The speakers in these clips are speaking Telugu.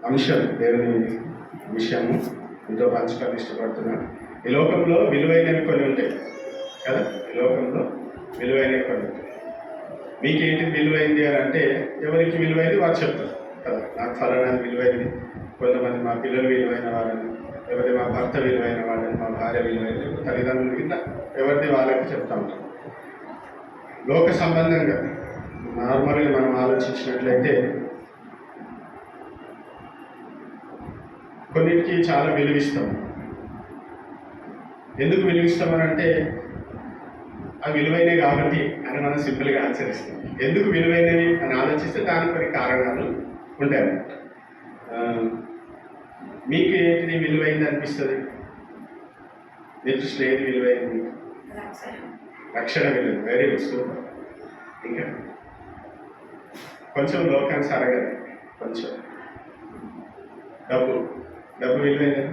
అంశం దేవుని విషయము మీతో పంచుకోవాలని ఇష్టపడుతున్నాను. ఈ లోకంలో విలువైనవి కొన్ని ఉంటాయి కదా, ఈ లోకంలో విలువైనవి కొన్ని ఉంటాయి. మీకేంటి విలువైంది అని అంటే ఎవరికి విలువైంది వారు చెప్తారు కదా. నాకు ఫలానాది విలువైంది, కొంతమంది మా పిల్లలు విలువైన వారని, ఎవరి మా భర్త విలువైన వాడని, మా భార్య విలువైన, తల్లిదండ్రులు కింద ఎవరిది వాళ్ళకి చెప్తా ఉంటాం. లోక సంబంధంగా నార్మల్గా మనం ఆలోచించినట్లయితే కొన్నిటికి చాలా విలువిస్తాం. ఎందుకు విలువిస్తామని అంటే అవి విలువైనవి కాబట్టి అని మనం సింపుల్గా ఆన్సర్ ఇస్తాం. ఎందుకు విలువైనవి అని ఆలోచిస్తే దానికి కొన్ని కారణాలు ఉంటాయన్నమాట. మీకు ఏంటిది విలువైంది అనిపిస్తుంది? మీ దృష్టిలో ఏది విలువైంది? రక్షణ విలువ. Very good, super. ఇంకా కొంచెం లోకానుసారంగా కొంచెం డబ్బు విలువైంది.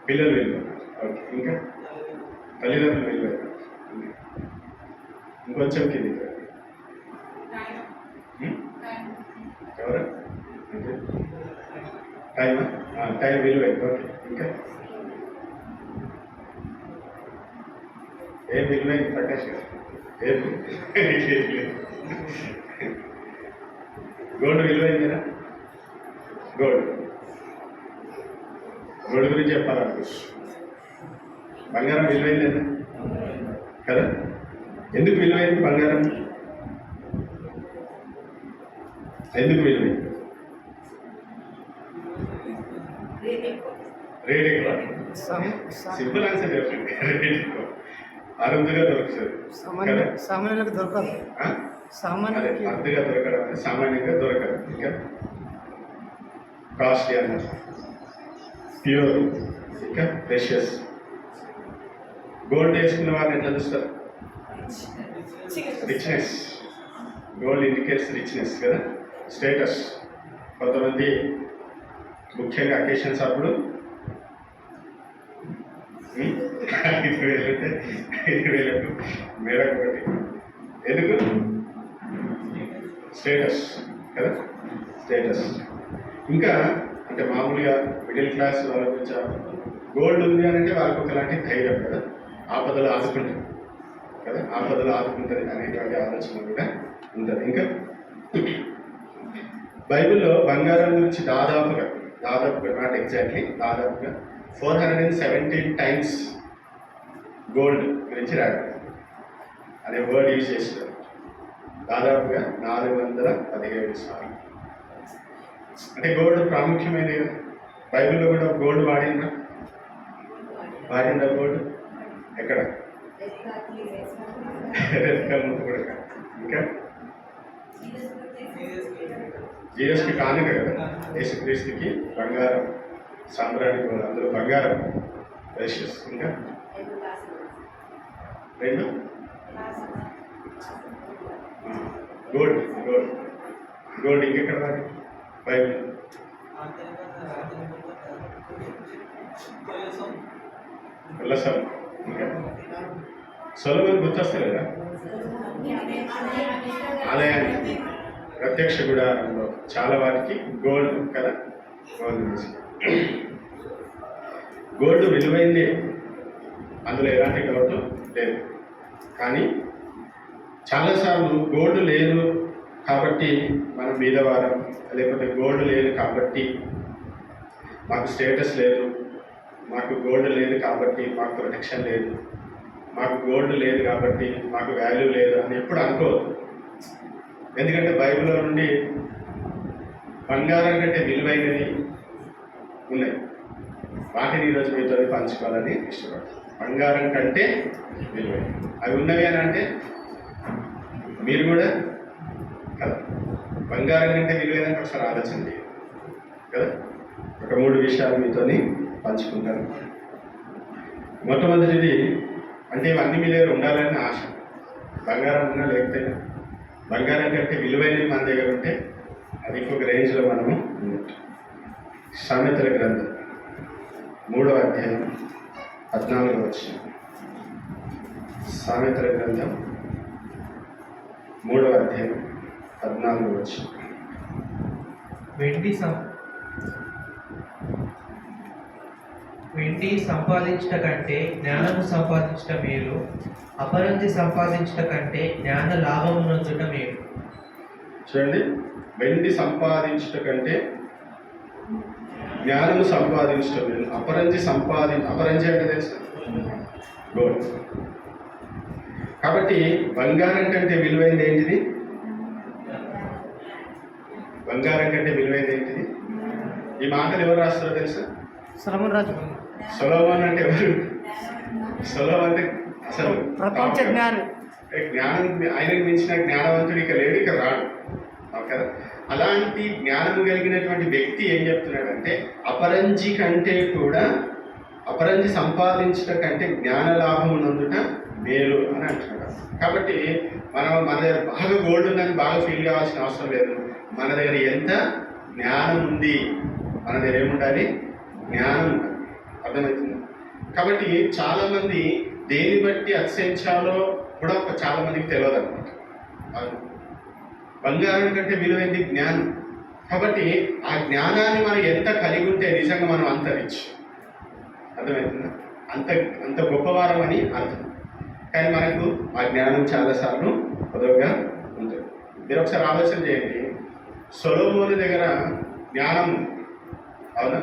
పిల్లలు విలువ. ఓకే. ఇంకా తల్లిదండ్రులు విలువైన. ఇంకొంచెం కింది ఎవరు? టైమా? టైం విలువైంది. ఓకే. ఇంకా ఏం విలువైంది ప్రకాష్ గారు? గోల్డ్ విలువైందేనా? గోల్డ్ గురించి చెప్పాలనుకో. బంగారం విలువైందేనా కదా? ఎందుకు విలువైంది బంగారం? ఎందుకు విలువైంది? రేట్ ఎక్కువ. సింపుల్ ఆన్సర్ చెప్పండి. రేట్ ఎక్కువ, అరుదుగా దొరుకుతుంది. సామాన్యులకు దొరకదు. అరుదుగా దొరకడం, సామాన్యంగా దొరకదు. ఇంకా కాస్ట్లీ అన్నది, ప్యూర్, ఇంకా ప్రెషియస్. గోల్డ్ వేసుకున్న వారిని ఎట్లా చూస్తారు? రిచ్నెస్. గోల్డ్ ఇండికేట్స్ రిచ్నెస్ కదా, స్టేటస్. కొంతమంది ముఖ్యంగా అకేషన్స్ అప్పుడు 5,000 మేరకు ఒకటి. ఎందుకు? స్టేటస్ కదా, స్టేటస్. ఇంకా అంటే మామూలుగా మిడిల్ క్లాస్ వాళ్ళ గురించి గోల్డ్ ఉంది అని అంటే వాళ్ళకి ఒకలాంటి ధైర్యం కదా, ఆపదలు ఆదుకుంటుంది కదా, ఆపదలు ఆదుకుంటుంది అనేటువంటి ఆలోచన కూడా ఉంటుంది. ఇంకా బైబిల్లో బంగారం గురించి దాదాపుగా నాట్ ఎగ్జాక్ట్లీ, దాదాపుగా 417 టైమ్స్ గోల్డ్ గురించి రాయాలి అనే వర్డ్ యూజ్ చేస్తారు. దాదాపుగా 417 సార్లు. అంటే గోల్డ్ ప్రాముఖ్యమైనది కదా. బైబిల్లో కూడా గోల్డ్ వాడిందా? గోల్డ్ ఎక్కడ? ఇంకా జీఎస్కి కానుక కదా, యేసుక్రీస్తుకి బంగారం సాంబ్రాణి గోల్డ్, అందులో బంగారం ప్రెషియస్. ఇంకా రెండు గోల్డ్. ఇంకెక్కడ వాడి బైబిల్? కొల్లసం. ఇంకా సొలొమోను గుర్తొస్తారు కదా, ఆలయానికి ప్రత్యక్ష గుడారంలో చాలా వారికి గోల్డ్ కదా, గోల్డ్ విలువైంది, అందులో ఎలాంటి డౌట్ లేదు. కానీ చాలాసార్లు గోల్డ్ లేదు కాబట్టి మనం బీదవారం, లేకపోతే గోల్డ్ లేదు కాబట్టి మాకు స్టేటస్ లేదు, మాకు గోల్డ్ లేదు కాబట్టి మాకు ప్రొటెక్షన్ లేదు, మాకు గోల్డ్ లేదు కాబట్టి మాకు వాల్యూ లేదు అని ఎప్పుడు అనుకోవద్దు. ఎందుకంటే బైబిల్లో నుండి బంగారం కంటే విలువైనవి ఉన్నాయి. వాటిని ఈరోజు మీతో పంచుకోవాలని ఇష్టపడతాను. బంగారం కంటే విలువైనవి అవి ఉన్నవి అని అంటే మీరు కూడా కదా బంగారం కంటే విలువైనది ఒకసారి ఆలోచన చేయండి కదా. ఒక 3 విషయాలు మీతోని పంచుకుంటాను. మొట్టమొదటిది అంటే ఇవన్నీ మీ దగ్గర ఉండాలని ఆశ. బంగారం ఉన్నా లేకపోతే బంగారం కంటే విలువైనవి మన దగ్గర ఉంటే అది ఇంకొక రేంజ్లో మనము ఉన్నట్టు. సామెతల గ్రంథం 3వ అధ్యాయం 14వ వచనం. సామెతల గ్రంథం 3వ అధ్యాయం 14వ వచనం. వెండి సంపాదించుట కంటే జ్ఞానము సంపాదించుట మేలు, అపరంజి సంపాదించుట కంటే జ్ఞాన లాభము నొందుట మేలు. చూడండి, వెండి సంపాదించుట కంటే జ్ఞానము సంపాదించడం లేదు. అపరంజి అంటే తెలుసు, గోల్డ్. కాబట్టి బంగారం కంటే విలువైనది ఏంటిది? బంగారం కంటే విలువైనది ఏంటిది? ఈ మాటలు ఎవరు రాస్తారో తెలుసా? సొలొమోను రాజు సొలొమోన్ అంటే ఎవరు? సొలొమోన్ అంటే అసలు ప్రపంచ జ్ఞాని. జ్ఞానం, ఆయనకు మించిన జ్ఞానవంతుడు ఇక లేడు, ఇక రాడు కదా. అలాంటి జ్ఞానం కలిగినటువంటి వ్యక్తి ఏం చెప్తున్నాడంటే, అపరంజి కంటే కూడా, అపరంజి సంపాదించట కంటే జ్ఞాన లాభం నందుట మేలు అని అంటున్నాడు. కాబట్టి మన దగ్గర బాగా గోల్డ్ ఉందని బాగా ఫీల్ కావాల్సిన అవసరం లేదు. మన దగ్గర ఎంత జ్ఞానం ఉంది, మన దగ్గర ఏముండాలి? జ్ఞానం ఉండాలి. అర్థమవుతుంది? కాబట్టి చాలామంది దేని బట్టి అతిశయించాలో కూడా చాలా మందికి తెలియదు అనమాట. బంగారం కంటే విలువైంది జ్ఞానం. కాబట్టి ఆ జ్ఞానాన్ని మనం ఎంత కలిగి ఉంటే నిజంగా మనం అంతరించు. అర్థమవుతుందా? అంత గొప్పవారం అని అర్థం. కానీ మనకు ఆ జ్ఞానం చాలాసార్లు పొదవుగా ఉంటుంది. మీరు ఒకసారి ఆలోచన చేయండి, సొలొమోను దగ్గర జ్ఞానం ఉంది, అవునా?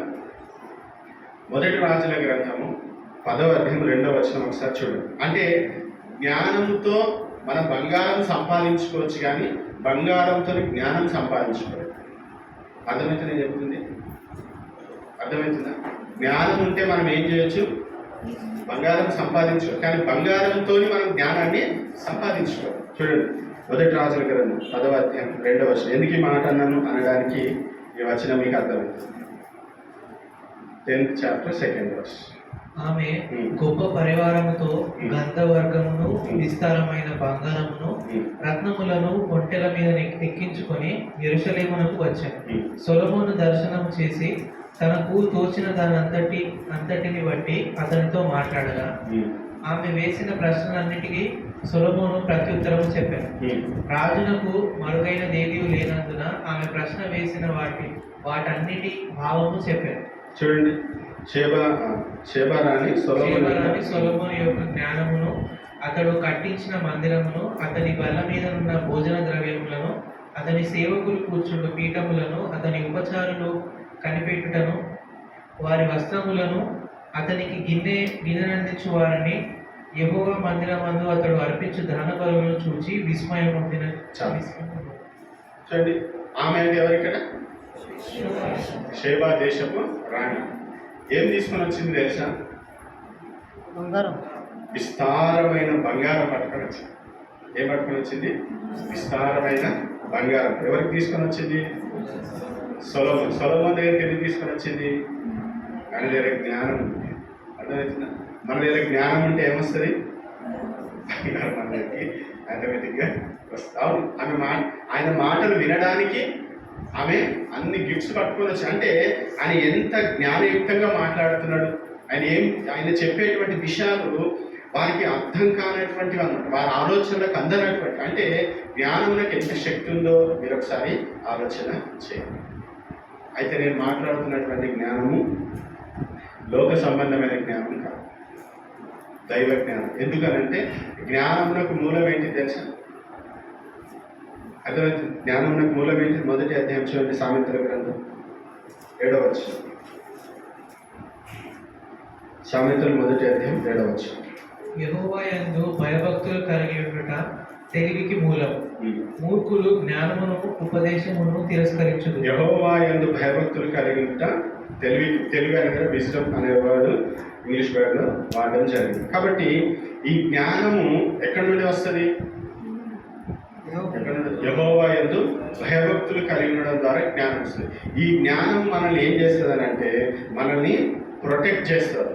మొదటి రాజుల గ్రంథము 10వ అధ్యాయం 2వ వచనం ఒకసారి చూడండి. అంటే జ్ఞానంతో మనం బంగారం సంపాదించుకోవచ్చు, కానీ బంగారంతో జ్ఞానం సంపాదించుకోలేదు. అర్థమైతే నేను చెప్తుంది? అర్థమవుతుందా? జ్ఞానం ఉంటే మనం ఏం చేయొచ్చు? బంగారం సంపాదించుకోవచ్చు, కానీ బంగారంతో మనం జ్ఞానాన్ని సంపాదించుకోవాలి. చూడండి, మొదటి రాజుల గ్రంథం 10వ అధ్యాయం 2వ వచనం. ఎందుకు ఈ మాట అన్నాను అనడానికి ఈ వచనం మీకు అర్థమవుతుంది. 10th chapter 2nd verse. ఆమె గొప్ప పరివారముతో గంధవర్గమును, విస్తారమైన బంగారమును, రత్నములను ఒంటెల మీద ఎక్కించుకొని యెరూషలేమునకు వచ్చాను. సొలొమోను దర్శనం చేసి తనకు తోచిన అంతటిని బట్టి అతనితో మాట్లాడగా, ఆమె వేసిన ప్రశ్నలన్నిటికీ సొలొమోను ప్రత్యుత్తరము చెప్పాను. రాజునకు మరుగైన దేదీ లేనందున ఆమె ప్రశ్న వేసిన వాటన్నిటి భావము చెప్పాను. చూడండి, షేబారాణి సొలొమోను యొక్క జ్ఞానమును, అతడు కట్టించిన మందిరమును, అతని బల్ల మీద ఉన్న భోజన ద్రవ్యములను, అతని సేవకులు కూర్చుండు పీఠములను, అతని ఉపచారులు కనిపెట్టుటను, వారి వస్త్రములను, అతనికి గిన్నెనందించు వారిని, యెహోవా మందిరమందు అతడు అర్పించు దాన బలులను చూచి విస్మయం పొందిన. చూడండి, ఆమె అంటే ఎవరు ఇక్కడ? షేబా దేశపు రాణి. ఏం తీసుకొని వచ్చింది తెలుసా? బంగారం, విస్తారమైన బంగారం పట్టుకొని వచ్చింది. ఏం పట్టుకొని వచ్చింది? విస్తారమైన బంగారం. ఎవరికి తీసుకొని వచ్చింది? సొలొమోను దగ్గరికి ఎందుకు తీసుకొని వచ్చింది? మన దగ్గర జ్ఞానం ఉంది. అర్థమవుతుందా? మన దగ్గర జ్ఞానం ఉంటే ఏమొస్తుంది? బంగారం మన దగ్గరికి ఆటోమేటిక్గా వస్తావు. ఆయన మాటలు వినడానికి ఆమె అన్ని గిఫ్ట్స్ పట్టుకొని వచ్చి, అంటే ఆయన ఎంత జ్ఞానయుక్తంగా మాట్లాడుతున్నాడు, ఆయన చెప్పేటువంటి విషయాలు వారికి అర్థం కానటువంటివి అన్నమాట, వారి ఆలోచనలకు అందనటువంటి. అంటే జ్ఞానంలోకి ఎంత శక్తి ఉందో మీరు ఒకసారి ఆలోచన చేయండి. అయితే నేను మాట్లాడుతున్నటువంటి జ్ఞానము లోక సంబంధమైన జ్ఞానం కాదు, దైవ జ్ఞానం. ఎందుకనంటే జ్ఞానమునకు మూలం ఏంటి తెలుసా? అర్థమైంది? జ్ఞానమునకు మూలం ఏంటి? మొదటి అధ్యాయం చూడండి, సామెతల గ్రంథం 7వ వచనం. సామెతలు మొదటి అధ్యాయం 7వ వచనం. యెహోవా యందు భయభక్తులు కలిగి ఉండుట తెలివికి మూలం. మూర్ఖులు జ్ఞానమును ఉపదేశమును తిరస్కరించుదు. యెహోవా యందు భయభక్తులు కలిగి ఉంట తెలివి అనేది విజ్డమ్ అనే వర్డ్ ఇంగ్లీష్ వర్డ్లో వాడడం జరిగింది. కాబట్టి ఈ జ్ఞానము ఎక్కడి నుండి వస్తుంది? యెహోవా యందు భయభక్తులు కలిగి ఉండడం ద్వారా జ్ఞానం వస్తుంది. ఈ జ్ఞానం మనల్ని ఏం చేస్తుంది అని అంటే, మనల్ని ప్రొటెక్ట్ చేస్తుంది.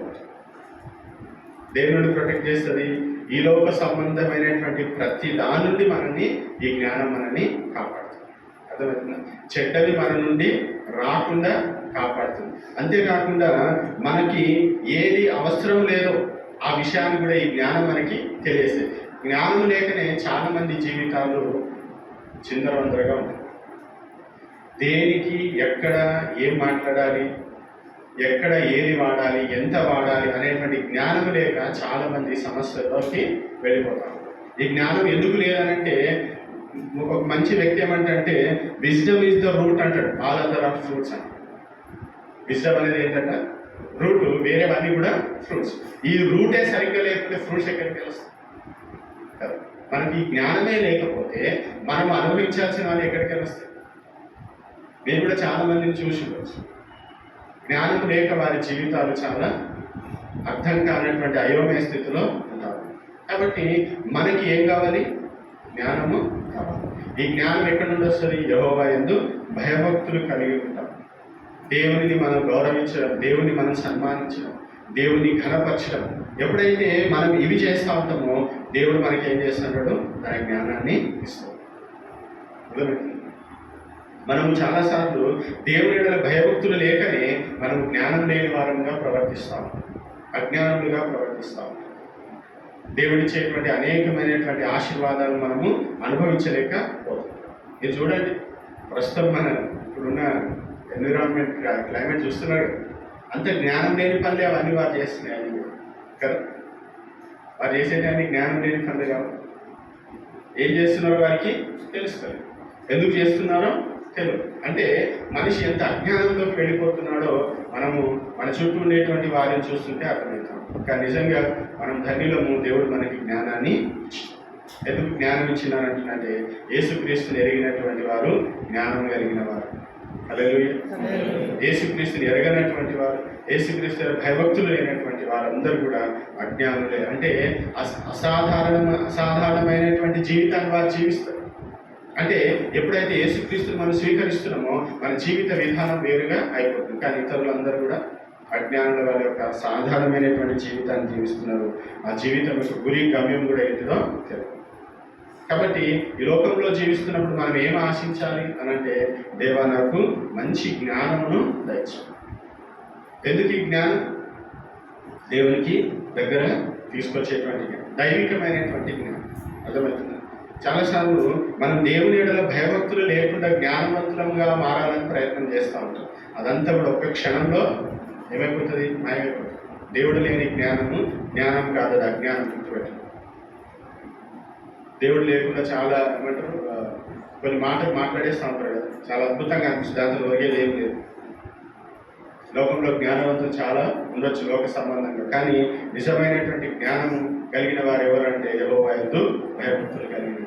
దేని నుండి ప్రొటెక్ట్ చేస్తుంది? ఈ లోక సంబంధమైనటువంటి ప్రతి దాని నుండి మనల్ని ఈ జ్ఞానం మనల్ని కాపాడుతుంది. అర్థమవుతుందా? చెడ్డది మన నుండి రాకుండా కాపాడుతుంది. అంతేకాకుండా మనకి ఏది అవసరం లేదో ఆ విషయాన్ని కూడా ఈ జ్ఞానం మనకి తెలియజేస్తుంది. జ్ఞానం లేకనే చాలా మంది జీవితాలు చిందరవందరగా ఉంటాయి. దేనికి ఎక్కడ ఏం మాట్లాడాలి, ఎక్కడ ఏది వాడాలి, ఎంత వాడాలి అనేటువంటి జ్ఞానం లేక చాలా మంది సమస్యల్లోకి వెళ్ళిపోతారు. ఈ జ్ఞానం ఎందుకు లేదనంటే, ఒక మంచి వ్యక్తి ఏమంటే విజ్డమ్ ఈజ్ ద రూట్ అంటాడు, ఆల్ అదర్ ఆఫ్ ఫ్రూట్స్ అంటాడు. విజ్డమ్ అనేది ఏంటంటే రూట్, వేరేవన్నీ కూడా ఫ్రూట్స్. ఈ రూటే సరిగ్గా లేకపోతే ఫ్రూట్స్ ఎక్కడికి వస్తాయి కదా. మనకి ఈ జ్ఞానమే లేకపోతే మనం అనుభవించాల్సిన వాళ్ళు ఎక్కడికి వస్తాయి. మీరు కూడా చాలా మందిని చూసి ఉండవచ్చు, జ్ఞానం లేక వారి జీవితాలు చాలా అర్థం కానటువంటి అయోమయ స్థితిలో ఉంటారు. కాబట్టి మనకి ఏం కావాలి? జ్ఞానము కావాలి. ఈ జ్ఞానం ఎక్కడి నుండి వస్తుంది? యెహోవా యందు భయభక్తులు కలిగి ఉంటాం, దేవునిని మనం గౌరవించడం, దేవుని మనం సన్మానించడం, దేవుని ఘనపరచడం. ఎప్పుడైతే మనం ఇవి చేస్తూ ఉంటామో దేవుడు మనకి ఏం చేస్తున్నాడు? తన జ్ఞానాన్ని ఇస్తాడు. మనం చాలాసార్లు దేవుని ఎడల భయభక్తులు లేకనే మనం జ్ఞానం లేని వారంగా ప్రవర్తిస్తాం, అజ్ఞానులుగా ప్రవర్తిస్తాం. దేవుడిచ్చేటువంటి అనేకమైనటువంటి ఆశీర్వాదాలు మనము అనుభవించలేకపోతాం. మీరు చూడండి, ప్రస్తుతం మన ఇప్పుడున్న ఎన్విరాన్మెంట్ క్లైమేట్ చూస్తున్నారు, అంత జ్ఞానం లేని పనులే అవన్నీ వారు చేస్తున్నాయి అవి కదా. వారు చేసేదాన్ని జ్ఞానం లేని పనులు కావు. ఏం చేస్తున్నారో వారికి తెలుస్తుంది, ఎందుకు చేస్తున్నారో తెలియదు. అంటే మనిషి ఎంత అజ్ఞానంలోకి వెళ్ళిపోతున్నాడో మనము మన చుట్టూ ఉండేటువంటి వారిని చూస్తుంటే అర్థమవుతాం. కానీ నిజంగా మనం ధన్యులము, దేవుడు మనకి జ్ఞానాన్ని ఎందుకు జ్ఞానం ఇచ్చినారంటే యేసుక్రీస్తుని ఎరిగినటువంటి వారు జ్ఞానం కలిగిన వారు. హల్లెలూయా. యేసుక్రీస్తుని ఎరగనటువంటి వారు, యేసుక్రీస్తు భయభక్తులు లేనటువంటి వారందరూ కూడా అజ్ఞానులే. అంటే అసాధారణమైనటువంటి జీవితాన్ని వారు జీవిస్తారు. అంటే ఎప్పుడైతే యేసుక్రీస్తుని మనం స్వీకరిస్తున్నామో మన జీవిత విధానం వేరుగా అయిపోతుంది. కానీ ఇతరులందరూ కూడా అజ్ఞానుల వాళ్ళ యొక్క సాధారణమైనటువంటి జీవితాన్ని జీవిస్తున్నారు. ఆ జీవితం యొక్క గురి గమ్యం కూడా ఏంటిదో తెలియదు. కాబట్టి ఈ లోకంలో జీవిస్తున్నప్పుడు మనం ఏం ఆశించాలి అనంటే, దేవా నాకు మంచి జ్ఞానమును దయచు. ఎందుకు ఈ జ్ఞానం? దేవునికి దగ్గర తీసుకొచ్చేటువంటి జ్ఞానం, దైవికమైనటువంటి జ్ఞానం. అర్థమవుతుంది. చాలాసార్లు మనం దేవుని ఎడల భయభక్తులు లేకుండా జ్ఞానవంతులంగా మారాలని ప్రయత్నం చేస్తూ ఉంటాం. అదంతా కూడా ఒక్క క్షణంలో ఏమైపోతుంది? మాయమైపోతుంది. దేవుడు లేని జ్ఞానము జ్ఞానం కాదు, అది అజ్ఞానం. గుర్తుపెట్టాలి. దేవుడు లేకుండా చాలా ఏమంటారు, కొన్ని మాటలు మాట్లాడేస్తూ ఉంటారు కదా, చాలా అద్భుతంగా అనిపిస్తుంది. దాంట్లో ఒరిగేది ఏం లేదు. లోకంలో జ్ఞానవంతులు చాలా ఉండొచ్చు లోక సంబంధంగా, కానీ నిజమైనటువంటి జ్ఞానం కలిగిన వారు ఎవరంటే యెహోవా యందు భయభక్తులు కలిగిన.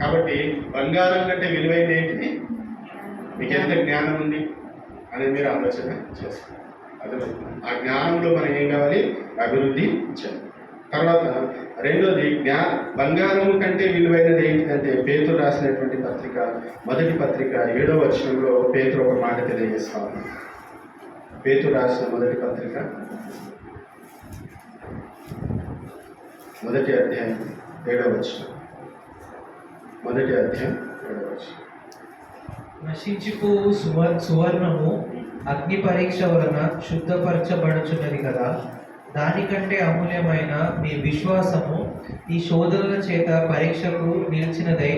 కాబట్టి బంగారం కంటే విలువైన ఏంటిది? మీకు ఎంత జ్ఞానం ఉంది అనేది మీరు ఆలోచన చేస్తారు. అర్థమవుతుంది. ఆ జ్ఞానంలో మనం ఏం కావాలి? అభివృద్ధి చెందాలి. తర్వాత రెండోది, బంగారము కంటే విలువైనది ఏంటిదంటే, పేతురు రాసినటువంటి పత్రిక, మొదటి పత్రిక 7వ వచనంలో పేతురు ఒక మాట తెలియజేస్తాను. పేతురు రాసిన మొదటి పత్రిక మొదటి అధ్యాయం 7వ వచనం. మొదటి అధ్యాయం 7వ వచనం. నశించిపోవు సువర్ణము అగ్ని పరీక్ష వలన శుద్ధపరచబడుచున్నది కదా, దానికంటే అమూల్యమైన మీ విశ్వాసము ఈ శోధనల చేత పరీక్షకు నిలిచినదై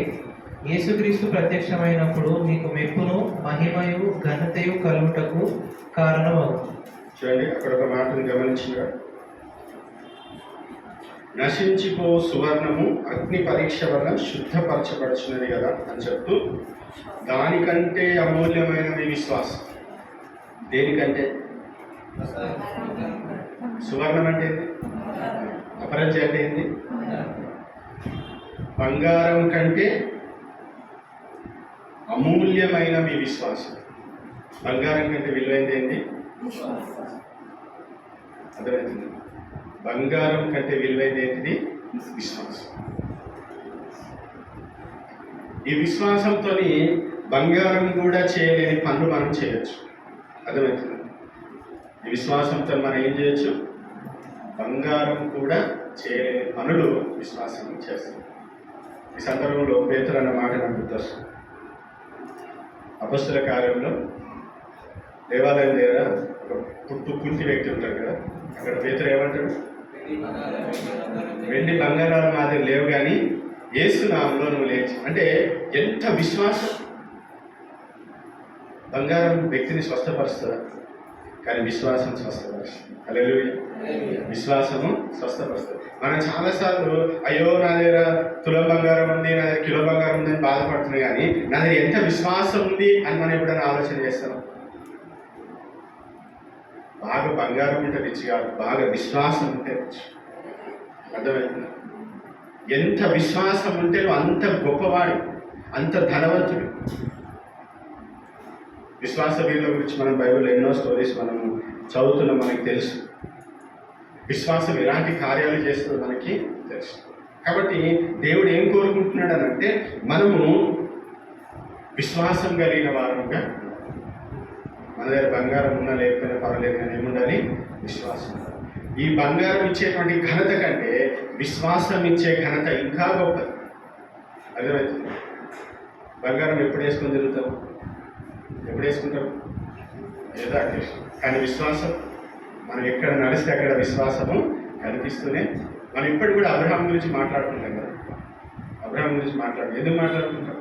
యేసుక్రీస్తు ప్రత్యక్షమైనప్పుడు మీకు మెప్పును మహిమయు ఘనతయు కలుగుటకు కారణమవుతుంది. చూడండి, అక్కడ ఒక మాటను గమనించిన, నశించిపో సువర్ణము అగ్ని పరీక్ష వలన శుద్ధపరచబడుచున్నది కదా అని చెప్తూ, దానికంటే అమూల్యమైన మీ విశ్వాసం. దేనికంటే? సువర్ణం అంటే ఏంటి? అపరంజి అంటే ఏంటి? బంగారం కంటే అమూల్యమైన మీ విశ్వాసం. బంగారం కంటే విలువైంది ఏంటి? అర్థమవుతుంది. బంగారం కంటే విలువైంది ఏంటిది? విశ్వాసం. ఈ విశ్వాసంతో బంగారం కూడా చేయలేని పనులు మనం చేయొచ్చు. అర్థమవుతుంది. ఈ విశ్వాసంతో మనం ఏం చేయొచ్చు? బంగారం కూడా చేయలేని పనులు విశ్వాసం చేస్తాం. ఈ సందర్భంలో పేతురు అన్న మాట నాకు గుర్తొస్తుంది. అపొస్తలుల కార్యంలో దేవాలయం దగ్గర ఒక కుంటి వ్యక్తి ఉంటాడు కదా, అక్కడ పేతురు ఏమంటాడు? వెండి బంగారాలు మా దగ్గర లేవు, కానీ యేసు నామములో నువ్వు లేచి. అంటే ఎంత విశ్వాసం! బంగారం వ్యక్తిని స్వస్థపరుస్తుందా? కానీ విశ్వాసం స్వస్థపరుస్తుంది. హల్లెలూయా. విశ్వాసము స్వస్థపరుస్తుంది. మనం చాలాసార్లు అయ్యో నా దగ్గర తులం బంగారం ఉంది, నా దగ్గర కిలో బంగారం ఉంది అని బాధపడుతున్నాయి, కానీ నా దగ్గర ఎంత విశ్వాసం ఉంది అని మనం ఎప్పుడైనా ఆలోచన చేస్తాం? బాగా బంగారం ఉంటే రిచ్ కాదు, బాగా విశ్వాసం ఉంటే రిచ్. అర్థమవుతుంది? ఎంత విశ్వాసం ఉంటే అంత గొప్పవాడు, అంత ధనవంతుడు. విశ్వాస వీరుల గురించి మనం బైబిల్లో ఎన్నో స్టోరీస్ మనం చదువుతున్నాం, మనకి తెలుసు. విశ్వాసం ఎలాంటి కార్యాలు చేస్తుందో మనకి తెలుసు. కాబట్టి దేవుడు ఏం కోరుకుంటున్నాడు అని అంటే మనము విశ్వాసం కలిగిన వారంగా, మన దగ్గర బంగారం ఉన్నా లేకపోయినా పర్వాలేదు కానీ ఏముండాలి? విశ్వాసం. ఈ బంగారం ఇచ్చేటువంటి ఘనత కంటే విశ్వాసం ఇచ్చే ఘనత ఇంకా గొప్పది. అర్థమవుతుంది? బంగారం ఎప్పుడు వేసుకొని తిరుగుతాం? ఎప్పుడు వేసుకుంటాం? ఏదో అకేషన్. కానీ విశ్వాసం, మనం ఎక్కడ నడిస్తే అక్కడ విశ్వాసము కనిపిస్తూనే. మనం ఇప్పటికి కూడా అబ్రహాం గురించి మాట్లాడుకుంటాం కదా. అబ్రహాం గురించి ఎందుకు మాట్లాడుకుంటాం?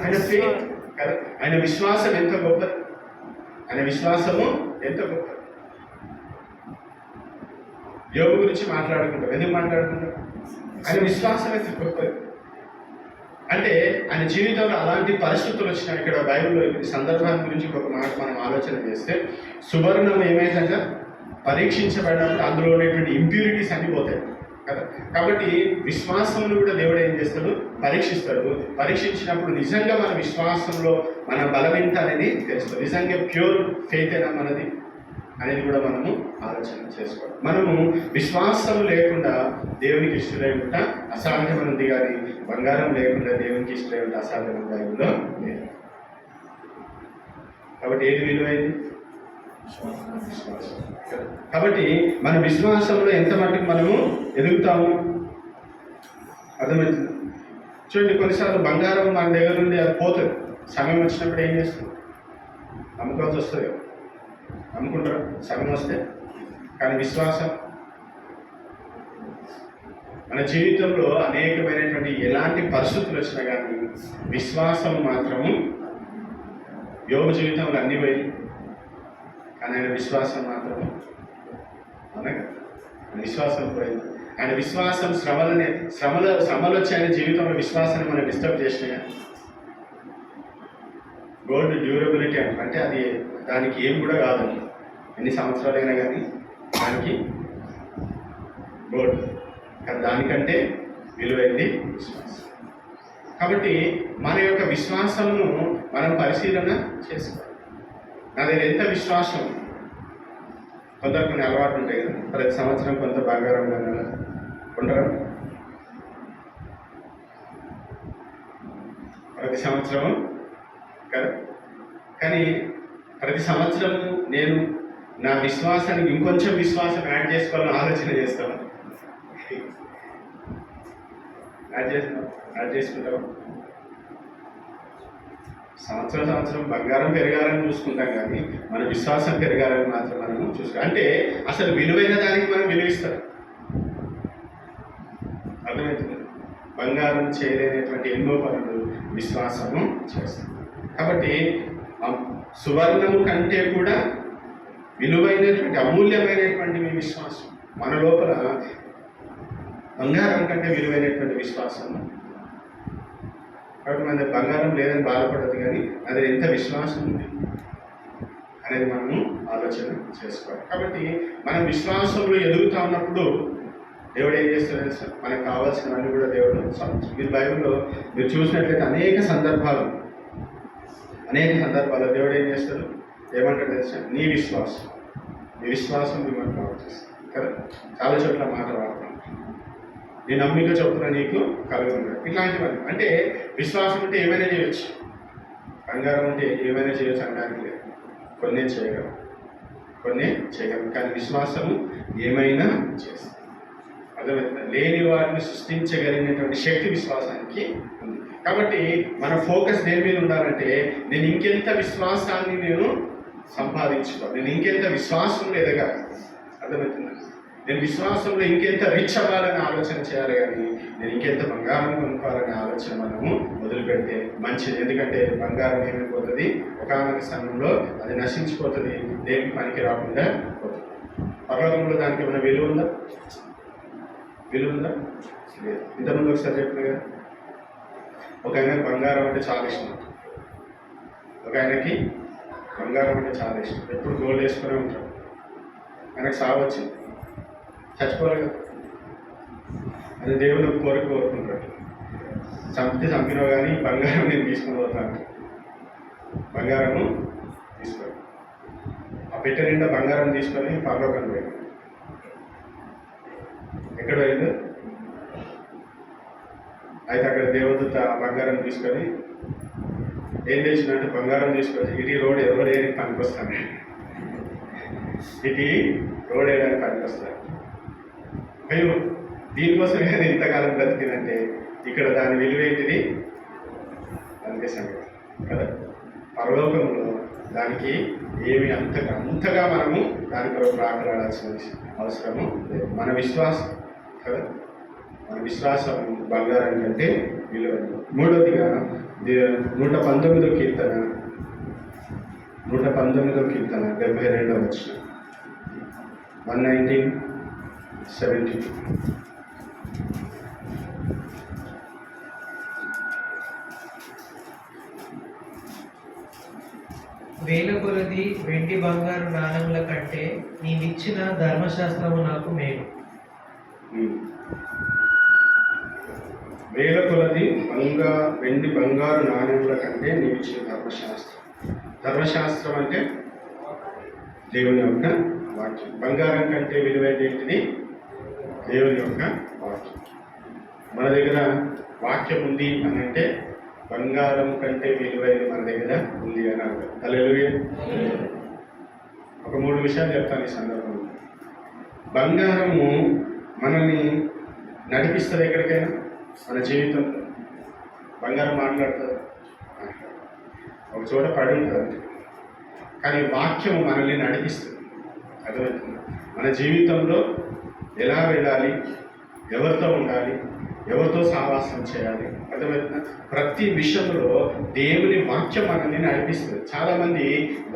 ఆయన ఫెయిత్ కదా, ఆయన విశ్వాసం ఎంత గొప్పది, ఆయన విశ్వాసము ఎంత గొప్పది. యోబు గురించి మాట్లాడుకుంటాం. ఎందుకు మాట్లాడుకుంటాం? ఆయన విశ్వాసం ఎంత గొప్పది. అంటే ఆయన జీవితంలో అలాంటి పరిస్థితులు వచ్చినాయి. ఇక్కడ బైబిల్లో ఈ సందర్భాన్ని గురించి ఒక మాట మనం ఆలోచన చేస్తే, సువర్ణం ఏమైందంటే పరీక్షించబడినప్పుడు అందులో ఉండేటువంటి ఇంప్యూరిటీస్ అన్ని పోతాయి కదా. కాబట్టి విశ్వాసంలో కూడా దేవుడు ఏం చేస్తాడు? పరీక్షిస్తాడు. పరీక్షించినప్పుడు నిజంగా మన విశ్వాసంలో మన బలం ఎంత అనేది తెలుస్తుంది. నిజంగా ప్యూర్ ఫెయిత్ అయినా మనది అనేది కూడా మనము ఆలోచన చేసుకోవాలి. మనము విశ్వాసం లేకుండా దేవునికి ఇష్టమై ఉంటా అసాధ్యమైనది, కానీ బంగారం లేకుండా దేవునికి ఇష్టమై ఉంటా అసాధ్యమైన బైబిల్లో లేదు. కాబట్టి ఏది విలువైంది? విశ్వాసం. కాబట్టి మన విశ్వాసంలో ఎంత మట్టుకు మనము ఎదుగుతాము? అర్థమవుతుంది? చూడండి, కొన్నిసార్లు బంగారం మన దగ్గర నుండి అది పోతుంది. సమయం వచ్చినప్పుడు ఏం చేస్తుంది? అమ్ముకోవాల్సి వస్తుంది. అమ్ముకుంటారు సమయం వస్తే. కానీ విశ్వాసం, మన జీవితంలో అనేకమైనటువంటి ఎలాంటి పరిస్థితులు వచ్చినా కానీ విశ్వాసం మాత్రము, యోగ జీవితంలో అన్ని పోయి కానీ ఆయన విశ్వాసం మాత్రము అనగా విశ్వాసం పోయింది. ఆయన విశ్వాసం శ్రమలు వచ్చి ఆయన జీవితంలో విశ్వాసాన్ని మనం డిస్టర్బ్ చేసినా. గోల్డ్ డ్యూరబిలిటీ అంటే అది దానికి ఏం కూడా కాదు, ఎన్ని సంవత్సరాలైనా కానీ దానికి గోల్డ్. కానీ దానికంటే విలువైంది విశ్వాసం. కాబట్టి మన యొక్క విశ్వాసమును మనం పరిశీలన చేసుకోవాలి. నా దగ్గర ఎంత విశ్వాసం? కొందరు కొన్ని అలవాట్లు ఉంటాయి కదా, ప్రతి సంవత్సరం కొంత బంగారం కొంటారా? ప్రతి సంవత్సరము కదా. కానీ ప్రతి సంవత్సరం నేను నా విశ్వాసానికి ఇంకొంచెం విశ్వాసం యాడ్ చేసుకోవాలని ఆలోచన చేస్తాను. యాడ్ చేసుకుంటాం. సంవత్సరం బంగారం పెరగాలని చూసుకుంటాం, కానీ మన విశ్వాసం పెరగాలని మాత్రం మనము చూసుకుంటాం. అంటే అసలు విలువైన దానికి మనం విలువిస్తాం. అర్థమవుతుంది? బంగారం చేయలేనటువంటి ఎన్నో పనులు విశ్వాసము చేస్తాం. కాబట్టి సువర్ణము కంటే కూడా విలువైనటువంటి అమూల్యమైనటువంటి మీ విశ్వాసం. మన లోపల బంగారం కంటే విలువైనటువంటి విశ్వాసము. కాబట్టి మన బంగారం లేదని బాధపడదు, కానీ అది ఎంత విశ్వాసం ఉంది అనేది మనము ఆలోచన చేసుకోవాలి. కాబట్టి మనం విశ్వాసంలో ఎదుగుతా ఉన్నప్పుడు దేవుడు ఏం చేస్తాడు తెలుసా? మనకు కావాల్సినవన్నీ కూడా దేవుడు సమర్పిస్తాడు. మీరు బైబిల్లో మీరు చూసినట్లయితే అనేక సందర్భాల్లో దేవుడు ఏం చేస్తాడు? ఏమంటాడు తెలుసా? నీ విశ్వాసం మిమ్మల్ని ప్రవర్తిస్తుంది కదా. చాలా చోట్ల మాట వాడతాం, నీ నమ్మిక చొప్పున నీకు కలుగుతాడు. ఇట్లాంటివన్నీ అంటే విశ్వాసం ఉంటే ఏమైనా చేయొచ్చు. బంగారం ఉంటే ఏమైనా చేయొచ్చు అనడానికి లేదు. కొన్ని చేయగలం. కానీ విశ్వాసము ఏమైనా చేస్తుంది. అర్థమవుతుంది? లేని వాటిని సృష్టించగలిగినటువంటి శక్తి విశ్వాసానికి ఉంది. కాబట్టి మన ఫోకస్ దేని మీద ఉండాలంటే, నేను ఇంకెంత విశ్వాసాన్ని నేను సంపాదించుకోవాలి, నేను ఇంకెంత విశ్వాసం ఎదగాలి. అర్థమవుతుంది? నేను విశ్వాసంలో ఇంకెంత రిచ్ అవ్వాలని ఆలోచన చేయాలి, కానీ నేను ఇంకెంత బంగారం కొనుక్కోవాలనే ఆలోచన మనము మొదలుపెడితే మంచిది. ఎందుకంటే బంగారం ఏమైపోతుంది, ఒకానొక సమయంలో అది నశించిపోతుంది, దేనికి పనికి రాకుండా పోతుంది. పర్లోకంలో దానికి ఏమైనా విలువ ఉందా? విలువ ఉందా? లేదు. ఇంతకుముందు ఒకసారి చెప్పిన కదా, ఒక ఆయనకి బంగారం అంటే చాలా ఇష్టం, ఒక ఆయనకి బంగారం అంటే చాలా ఇష్టం, ఎప్పుడు గోల్డ్ వేసుకునే ఉంటాడు. ఆయనకు సాగు వచ్చింది, చచ్చిపోవాలి కదా, అది దేవుడు కోరుకుంటాడు. చంపినావు కానీ బంగారం నేను తీసుకుని పోతాను, బంగారము తీసుకో. ఆ పెట్టె నిండా బంగారం తీసుకొని పరలోకం పోయింది. ఎక్కడ పోయింది? అయితే అక్కడ దేవదూత ఆ బంగారం తీసుకొని ఏం చేసిందంటే, బంగారం తీసుకొని ఇటు రోడ్ వేయడానికి పనికొస్తాను, ఇటు రోడ్ వేయడానికి పనికొస్తాను. అయ్యో దీనికోసం ఏదైనా ఇంతకాలం బ్రతికిందంటే ఇక్కడ దాని విలువ ఏంటిది అంతే సంగతి కదా. పరలోకంలో దానికి ఏమి అంతగా మనము దాని కొరకు ఆటలాడాల్సిన అవసరము లేదు. మన విశ్వాసం కదా, మన విశ్వాసం బంగారం కంటే విలువైనది. మూడవదిగా 119వ కీర్తన 72వ వచనం 119:72. వేల కొలది వెండి బంగారు నాణముల కంటే నీవిచ్చిన ధర్మశాస్త్రము నాకు మేలు. వేల కొలది వెండి బంగారు నాణ్యముల కంటే నీవిచ్చిన ధర్మశాస్త్రం. ధర్మశాస్త్రం అంటే దేవుని యొక్క వాక్యం. బంగారం కంటే విలువైనది ఏంటిది? దేవుని యొక్క వాక్యం. మన దగ్గర వాక్యం ఉంది అని అంటే బంగారం కంటే విలువైనది మన దగ్గర ఉంది అని అర్థం. హల్లెలూయా. ఒక 3 విషయాలు చెప్తాను ఈ సందర్భంలో. బంగారము మనల్ని నడిపిస్తుంది ఎక్కడికైనా, మన జీవితంలో. బంగారం మాట్లాడుతుంది, ఒక చోట పడి ఉంటుంది, కానీ వాక్యం మనల్ని నడిపిస్తుంది. అర్థమవుతుంది? మన జీవితంలో ఎలా వెళ్ళాలి, ఎవరితో ఉండాలి, ఎవరితో సహవాసం చేయాలి, అర్థమవుతుందా? ప్రతి విషయంలో దేవుని వాక్యం మనల్ని నడిపిస్తుంది. చాలామంది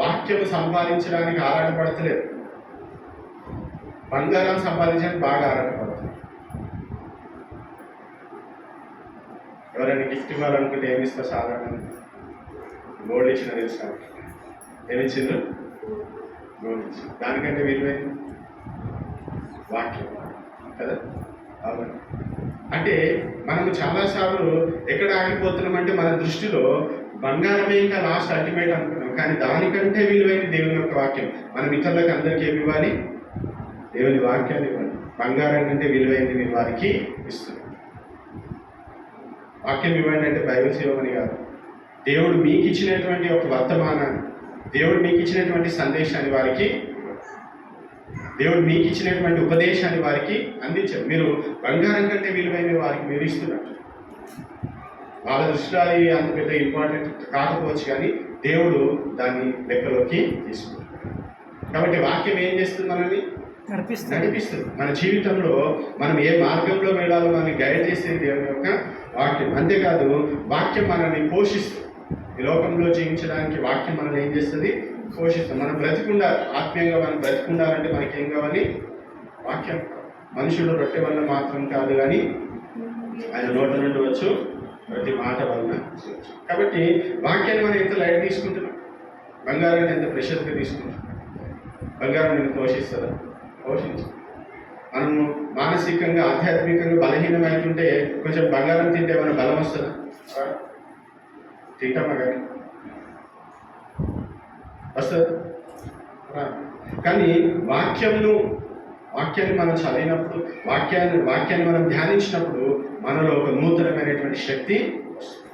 వాక్యం సంపాదించడానికి ఆరాటపడతలేదు, బంగారం సంపాదించడానికి బాగా ఆరాటపడుతుంది. ఎవరైనా గిఫ్ట్ ఇవ్వాలనుకుంటే ఏమి ఇస్తారు? సాధారణంగా గోల్డ్ ఇచ్చిన తెలుసా? ఏమిచ్చిండ్రు? గోల్డ్ ఇచ్చింది. దానికంటే విలువైంది వాక్యం కదా. అవును. అంటే మనము చాలాసార్లు ఎక్కడ ఆగిపోతున్నామంటే మన దృష్టిలో బంగారమే ఇంకా లాస్ట్ అల్టిమేట్ అనుకున్నాం, కానీ దానికంటే విలువైన దేవుని యొక్క వాక్యం. మనం ఇతరులకు అందరికీ ఏమి ఇవ్వాలి? దేవుని వాక్యాన్ని ఇవ్వాలి. బంగారం కంటే విలువైనది మీరు వారికి ఇస్తుంది. వాక్యం ఇవ్వండి అంటే బైబిల్స్ ఇవ్వమని కాదు, దేవుడు మీకు ఇచ్చినటువంటి ఒక వర్తమానాన్ని, దేవుడు మీకు ఇచ్చినటువంటి సందేశాన్ని వారికి, దేవుడు మీకు ఇచ్చినటువంటి ఉపదేశాన్ని వారికి అందించారు. మీరు బంగారం కంటే విలువైన వారికి మీరు ఇస్తున్నారు. వాళ్ళ దృష్టిలో అది అంత పెద్ద ఇంపార్టెంట్ కాకపోవచ్చు, కానీ దేవుడు దాన్ని లెక్కలోకి తీసుకుంటారు. కాబట్టి వాక్యం ఏం చేస్తుంది? మనల్ని నడిపిస్తుంది. మన జీవితంలో మనం ఏ మార్గంలో వెళ్ళాలో మనల్ని గైడ్ చేసేది దేవుని యొక్క వాక్యం. అంతేకాదు వాక్యం మనల్ని పోషిస్తుంది. ఈ లోకంలో జీవించడానికి వాక్యం మనల్ని ఏం చేస్తుంది? పోషిస్తుంది. మనం బ్రతికుండాలి, ఆత్మీయంగా మనం బ్రతికుండాలంటే మనకి ఏం కావాలి? వాక్యం. మనుషులు రొట్టె వల్ల మాత్రం కాదు, కానీ ఆయన నోట నుండి వచ్చు ప్రతి మాట వలన వచ్చు. కాబట్టి వాక్యాన్ని మనం ఎంత లైట్ తీసుకుంటున్నాం, బంగారాన్ని ఎంత ప్రెషర్గా తీసుకుంటున్నాం. బంగారం నేను పోషిస్తుందా? పోషించు. మనము మానసికంగా ఆధ్యాత్మికంగా బలహీనమైతుంటే కొంచెం బంగారం తింటే ఏమైనా బలం వస్తుందా? తింటామా? కానీ వస్తుంది. కానీ వాక్యాన్ని మనం చదివినప్పుడు, వాక్యాన్ని మనం ధ్యానించినప్పుడు మనలో ఒక నూతనమైనటువంటి శక్తి వస్తుంది.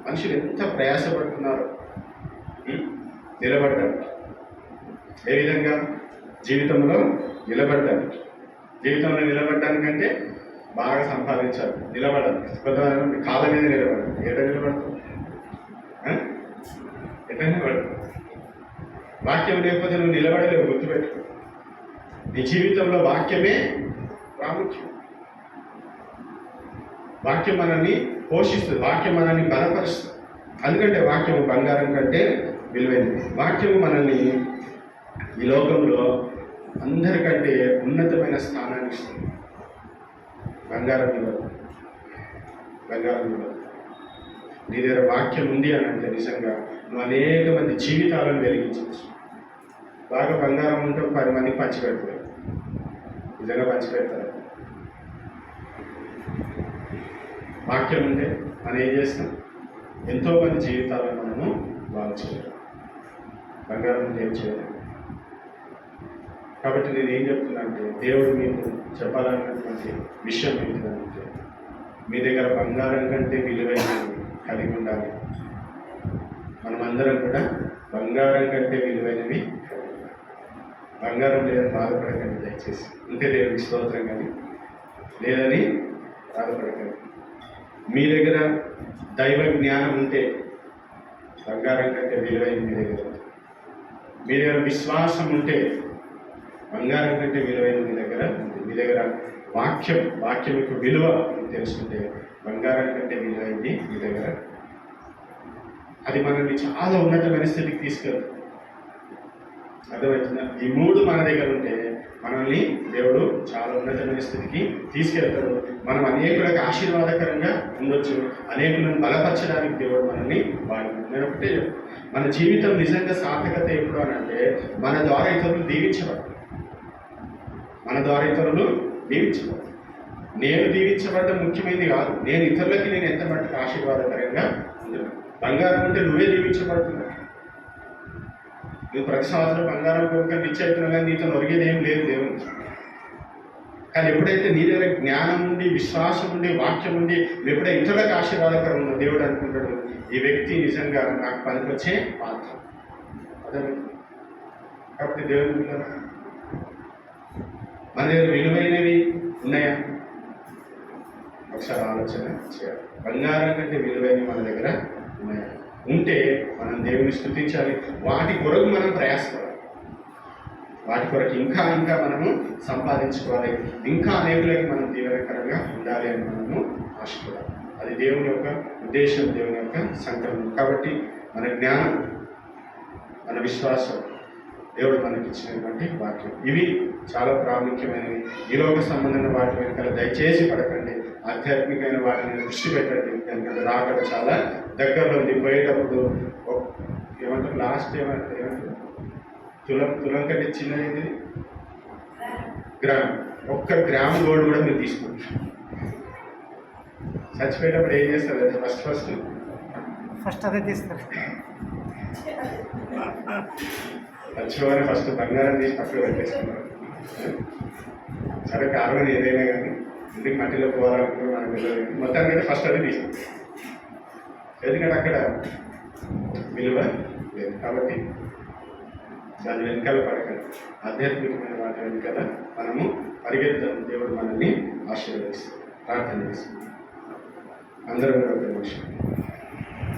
మనుషులు ఎంత ప్రయాసపడుతున్నారు నిలబడడానికి. ఏ విధంగా? జీవితంలో నిలబడడానికంటే బాగా సంపాదించాలి, నిలబడాలి. కొంతమంది కాళ్ళ మీద నిలబడాలి. ఎట్లా నిలబడతాం? ఎట్లా నిలబడతాం? వాక్యం లేకపోతే నువ్వు నిలబడలేవు, గుర్తుపెట్టుకో. నీ జీవితంలో వాక్యమే ప్రాముఖ్యం. వాక్యం మనల్ని పోషిస్తుంది, వాక్యం మనల్ని బలపరుస్తుంది. అందుకంటే వాక్యము బంగారం కంటే విలువైనది. వాక్యము మనల్ని ఈ లోకంలో అందరికంటే ఉన్నతమైన స్థానాన్ని ఇస్తుంది. బంగారం ఇవ్వదు, బంగారం ఇవ్వదు. నీ దగ్గర వాక్యం ఉంది అని అంటే నిజంగా నువ్వు అనేక మంది జీవితాలను వెలిగించవచ్చు. బాగా బంగారం ఉంటే 10 మందికి పంచిపెడతారు, నిజంగా పంచిపెడతారు. వాక్యం ఉంటే మనం ఏం చేస్తాం? ఎంతోమంది జీవితాలను మనము బాగు చేయలేం. బంగారం ఉంటే ఏం చేయలేము. కాబట్టి నేను ఏం చెప్తున్నా అంటే, దేవుడు మీకు చెప్పాలన్నటువంటి విషయం ఏంటంటే, మీ దగ్గర బంగారం కంటే విలువైనది కలిగి ఉండాలి. మనమందరం కూడా బంగారం కంటే విలువైనవి కలిగి ఉండాలి. బంగారం లేదని బాధపడకండి దయచేసి. ఉంటే దేవుడికి స్తోత్రం, కానీ లేదని బాధపడకండి. మీ దగ్గర దైవ జ్ఞానం ఉంటే బంగారం కంటే విలువైన మీ దగ్గర. మీ దగ్గర విశ్వాసం ఉంటే బంగారం కంటే విలువైన మీ దగ్గర ఉంది. మీ దగ్గర వాక్యం యొక్క విలువ తెలుసుకుంటే బంగారం కంటే విలువైంది మీ దగ్గర. అది మనల్ని చాలా ఉన్నతమైన స్థితికి తీసుకెళ్తుంది. అర్థమవుతుందా? ఈ 3 మన దగ్గర ఉంటే మనల్ని దేవుడు చాలా ఉన్నతమైన స్థితికి తీసుకెళ్తాడు. మనం అనేకులకు ఆశీర్వాదకరంగా ఉండొచ్చు, అనేకులను బలపరచడానికి దేవుడు మనల్ని వాడుకుంటాడు. నేను ఒకటే, మన జీవితం నిజంగా సార్థకత ఎప్పుడు అని అంటే, మన ద్వారా ఇతరులు దీవించబడతారు. మన ద్వారా ఇతరులు దీవించబడతారు. నేను దీవించబడడం ముఖ్యమైనది కాదు, నేను ఇతరులకి నేను ఎంత మట్టుకు ఆశీర్వాదకరంగా ఉంటున్నాను. బంగారం అంటే నువ్వే దీవించబడుతున్నావు. నువ్వు ప్రతి సంవత్సరం బంగారం కొనుక రిచ్ అవుతున్నావు, కానీ నీతో ఒరిగేది ఏం లేదు దేవుని. కానీ ఎప్పుడైతే నీ దగ్గర జ్ఞానం ఉండి, విశ్వాసం ఉండి, వాక్యం ఉండి, నువ్వు ఎప్పుడైతే ఇతరులకు ఆశీర్వాదకరం ఉన్నావు, దేవుడు అనుకుంటాడు ఈ వ్యక్తి నిజంగా నాకు పనికొచ్చే పాత్ర. అదే కాబట్టి దేవుని మన దగ్గర విలువైనవి ఉన్నాయా? ఒకసారి ఆలోచన చేయాలి. బంగారం కంటే విలువైనవి మన దగ్గర ఉన్నాయా? ఉంటే మనం దేవుని స్తుతించాలి. వాటి కొరకు మనం ప్రయాసపడాలి. వాటి కొరకు ఇంకా మనము సంపాదించుకోవాలి. ఇంకా అనేకులకి మనం దీవెనకరంగా ఉండాలి అని మనము ఆశపడాలి. అది దేవుని యొక్క ఉద్దేశం, దేవుని యొక్క సంకల్పం. కాబట్టి మన జ్ఞానం, మన విశ్వాసం, దేవుడు మనకి ఇచ్చినటువంటి వాక్యం, ఇవి చాలా ప్రాముఖ్యమైనవి. ఈ లోక సంబంధమైన వాటి వెనకాల దయచేసి పడకండి. ఆధ్యాత్మికమైన వాటిని దృష్టి పెట్టండి. ఎందుకంటే రాకడ చాలా దగ్గరలో ఉంది. పోయేటప్పుడు ఏమంటారు, లాస్ట్ ఏమంటారు, తులం కంటే చిన్నది గ్రామ్. 1 గ్రామ్ గోల్డ్ కూడా మీరు తీసుకోండి. చచ్చిపోయేటప్పుడు ఏం చేస్తారు అంటే ఫస్ట్ అదే తీస్తారు. చచ్చిపోగానే ఫస్ట్ బంగారం తీసి పక్కన పెట్టేసుకున్నారు. సరే కారణం ఏదైనా కానీ ఇంటికి మట్టిలో పోవాలనుకుంటే మనకు తెలియదు. మొత్తానికి ఫస్ట్ అది తీసుకుంటాం. ఎందుకంటే అక్కడ విలువ లేదు. కాబట్టి దాని వెనకాల పడకండి. ఆధ్యాత్మికమైన వాటి వెనకాల మనము పరిగెత్తాం. దేవుడు మనల్ని ఆశీర్వదిస్తాం. ప్రార్థన చేస్తాం. అందరూ కూడా ఒక నిమిషం.